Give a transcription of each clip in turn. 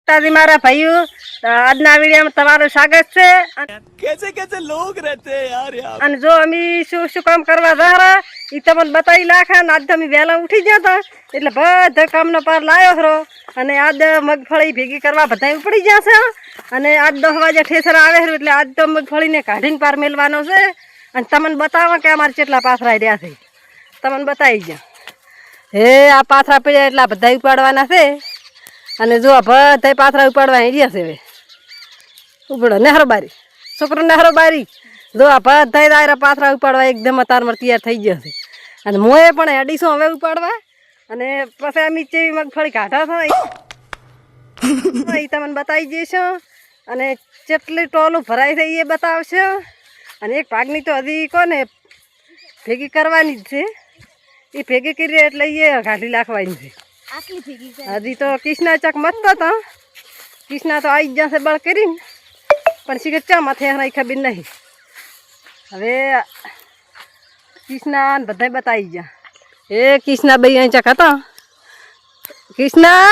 તાજી મારા ભાઈઓ આજના વિડીયોમાં તમારું સ્વાગત છે कैसे कैसे लोग रहते हैं यार यहाँ અને જો અમે શું શું કામ કરવા જરા એ તમને બતાવી નાખા ને આજ તમે વહેલા ઉઠી ગયા હતા એટલે બધા કામનો પાર લાવ્યો ખરો અને આજ મગફળી ભેગી કરવા બધા ઉપડી ગયા છે અને આજ 10 વાગે ઠેસર આવે છે એટલે આજ તો મગફળીને કાઢીને પાર મેલવાનો છે અને તમને બતાવો કે અમારે કેટલા પાથરા રહ્યા છે તમને બતાવી ગયા હે આ પાથરા પડ્યા એટલા બધા ઉપાડવાના છે અને જો બધા પાથરા ઉપાડવા રહ્યા છે હવે ઉપડો નહેરો બારી છોકરો નહેરો બારી જો આ બધા દાયરા પાથરા ઉપાડવા એકદમ અતારમાં તૈયાર થઈ ગયા છે અને મોએ પણ હેડીશું હવે ઉપાડવા અને પછી અમે ચેવી મગફળી કાઢા છો એ તમને બતાવી દઈશું અને કેટલી ટોલું ભરાય છે એ બતાવશે અને એક ભાગની તો હજી કોને ભેગી કરવાની જ છે એ ભેગી કરી એટલે એ કાઢી નાખવાની છે હજી તો કિસના ચક મસ્ત હતો કિસના તો આવી જ જશે બળ કરીને પણ શીખર ચા માથે ખબર નહીં હવે કિસના બધા બતાવી ગયા એ કિસના બે અહીં ચક હતો કિસના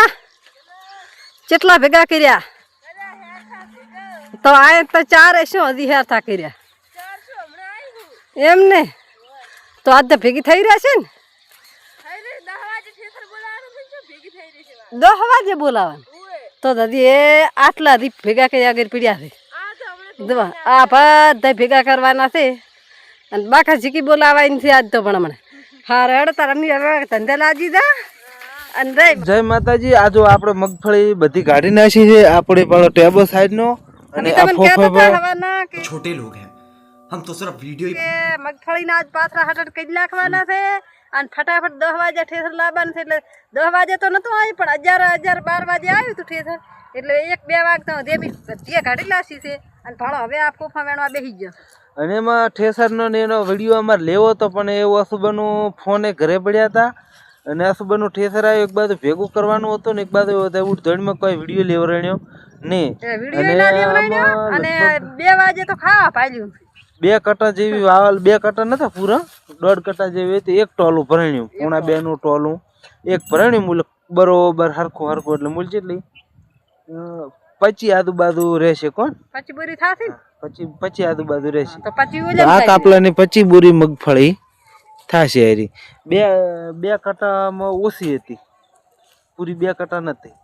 કેટલા ભેગા કર્યા તો આ તો 4 શું હજી હેરથા કર્યા એમ ને તો આજ તો ભેગી થઈ રહ્યા છે ને 10 વાગે બોલાવવાનું તો દાદી એ આટલા હજી ભેગા કરી આગળ પીડ્યા છે આ બધા ભેગા કરવાના છે અને બાકા ઝીકી બોલાવાની છે આજ તો પણ હમણાં હા રેડ તાર હવે ધંધે લાજી દા અને રે જય માતાજી આજો આપણે મગફળી બધી કાઢી નાખી છે આપણે પેલો ટેબલ સાઈડ નો અને આ ફોફા छोटे लोग हैं हम तो सिर्फ वीडियो ही મગફળી ના આજ પાથરા હટટ કઈ નાખવાના છે અને ફટાફટ 10 વાગે ઠેસર લાવવાનું છે એટલે 10 વાગે તો નતું આવ્યું પણ 11 12 વાગે આવ્યું હતું ઠેસર એટલે 1-2 વાગતા ધેમી જે કાઢી લાસી છે અને ભાડો હવે આ ફોફા વેણવા બેસી ગયો અને એમાં ઠેસરનો ને એનો વિડીયો અમારે લેવો હતો પણ એવું અસુબાનું ફોને ઘરે પડ્યા હતા અને અસુબાનું ઠેસર આવ્યું એક બાજુ ભેગું કરવાનું હતું ને એક બાજુ ધડમાં કોઈ વિડીયો લેવરાણ્યો નહીં અને 2 વાગે તો ખાવા પાડ્યું 2 કટા જેવી વાવલ 2 કટા નતા પૂરા 1.5 કટા જેવી હતી એક ટોલું ભરાણ્યું પોણા 2 નું ટોલું એક ભરાણ્યું મૂલ બરોબર હરખું એટલે મૂલ જેટલી 25 આજુબાજુ રહેશે કોણ 25 બોરી થાશે 25 આજુબાજુ રહેશે તો 25 આ કાપલાની 25 બોરી મગફળી થાશે હારી 2 કટામાં ઓછી હતી પૂરી 2 કટા નથી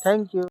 થેન્ક યુ